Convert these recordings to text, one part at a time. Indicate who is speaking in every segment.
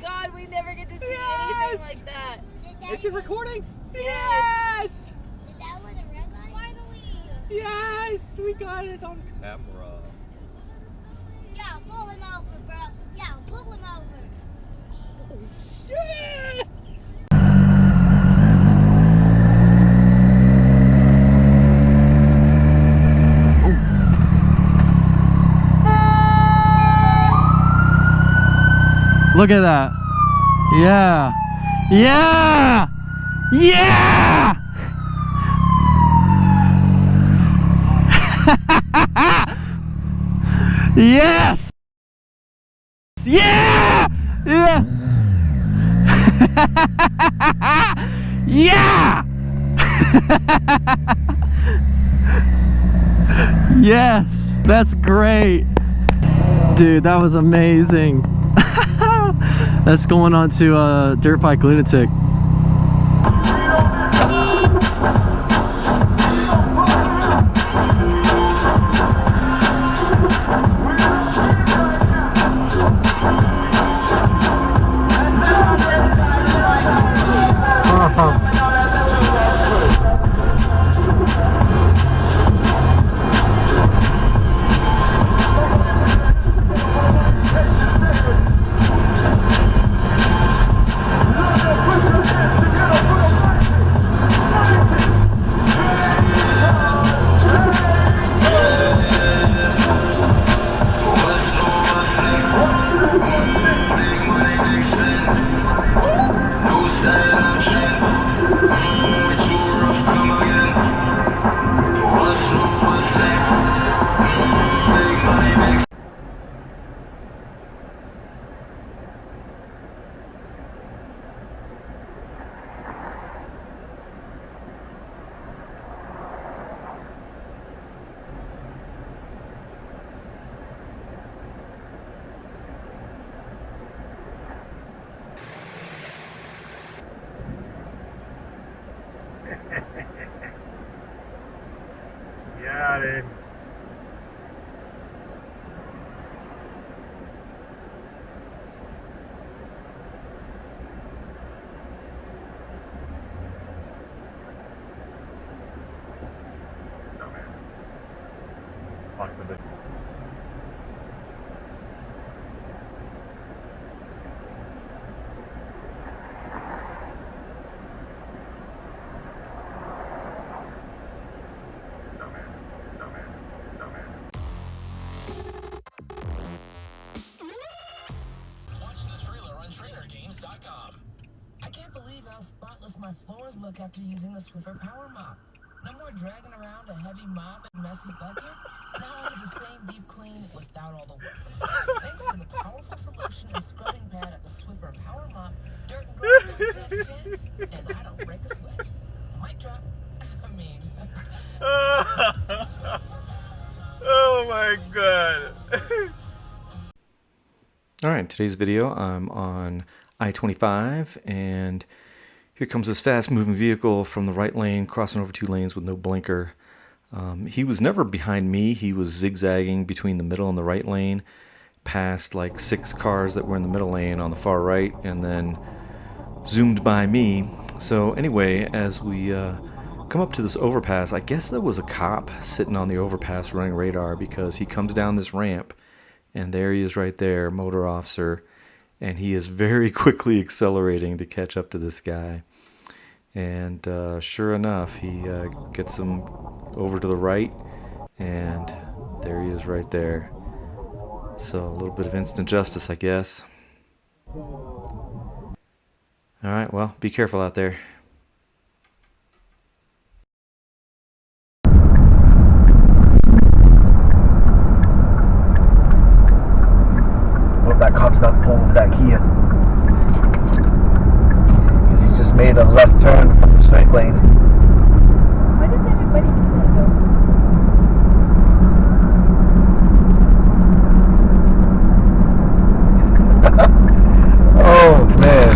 Speaker 1: God, we never get to see anything like that.
Speaker 2: Is it recording?
Speaker 1: Yes!
Speaker 3: Did that one a red light? Finally!
Speaker 2: Yes! We got it on camera.
Speaker 3: Yeah, pull him over, bro. Yeah, pull him over.
Speaker 2: Oh, shit! Look at that. Yeah. Yeah! Yeah! Yes! Yeah! Yeah! Yeah! Yes! That's great! Dude, that was amazing. That's going on to Dirt Bike Lunatic. Got it. Dumbass. Fuck with it. Dumbass. Dumbass. Dumbass.
Speaker 4: Watch the trailer on trainergames.com. I can't believe how spotless my floors look after using the Swiffer Power Mop. No more dragging around a heavy mop and messy bucket. Now I have the same deep clean without all the work. Thanks to the powerful solution and scrubbing pad of the Swiffer Power Mop, dirt and grime don't stand a chance, and I don't break a sweat. Mic drop. I mean...
Speaker 2: Oh my god.
Speaker 5: Alright, in today's video I'm on I-25 and here comes this fast moving vehicle from the right lane crossing over 2 lanes with no blinker. He was never behind me, he was zigzagging between the middle and the right lane past like 6 cars that were in the middle lane on the far right and then zoomed by me. So anyway, as we come up to this overpass, I guess there was a cop sitting on the overpass running radar because he comes down this ramp and there he is right there, motor officer, and he is very quickly accelerating to catch up to this guy. And sure enough, he gets him over to the right and there he is right there. So a little bit of instant justice, I guess. Alright, well, be careful out there.
Speaker 6: That cop's about to pull over that Kia because he just made a left turn from the straight lane.
Speaker 1: Why does everybody do that though?
Speaker 6: Oh man.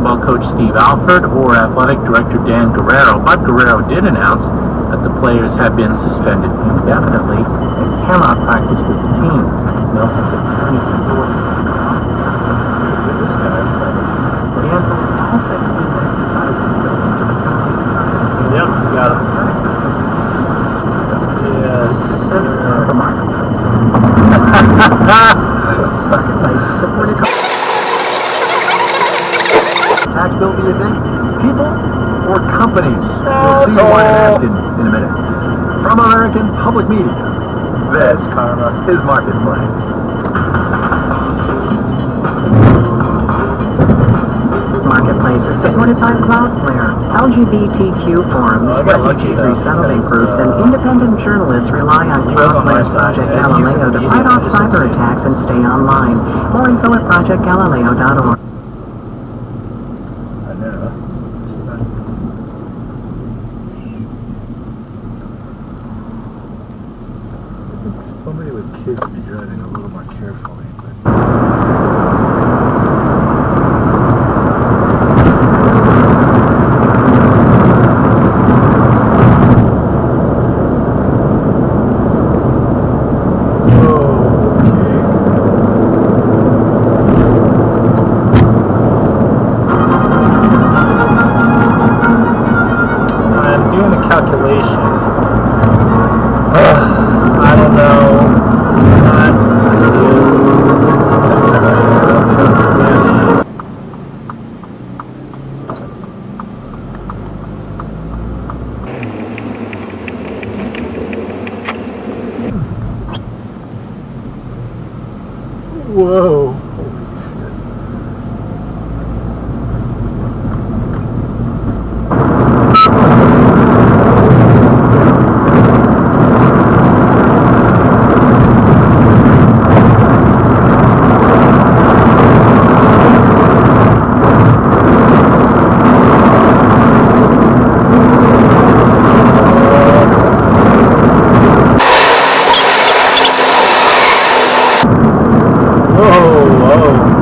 Speaker 2: basketball coach Steve Alford or athletic director Dan Guerrero, but Guerrero did announce that the players have been suspended indefinitely and cannot practice with the team. Nelson took 23 doors with this guy. But he has also decided to go into the county. Yep, he's got him. Yes, the marketplace. Marketplace supported. Tax bill be a thing? People or companies? You'll see why I'm asking in a minute. From American Public Media, this is Marketplace.
Speaker 7: Marketplace is supported by Cloudflare, LGBTQ forums, refugee resettlement groups, and independent journalists rely on Cloudflare's Project Galileo to fight off cyber attacks and stay online. More info at projectgalileo.org.
Speaker 2: Somebody with kids would be driving a little more carefully. I'm doing a calculation. I don't know. It's not ideal. Whoa. Whoa, whoa.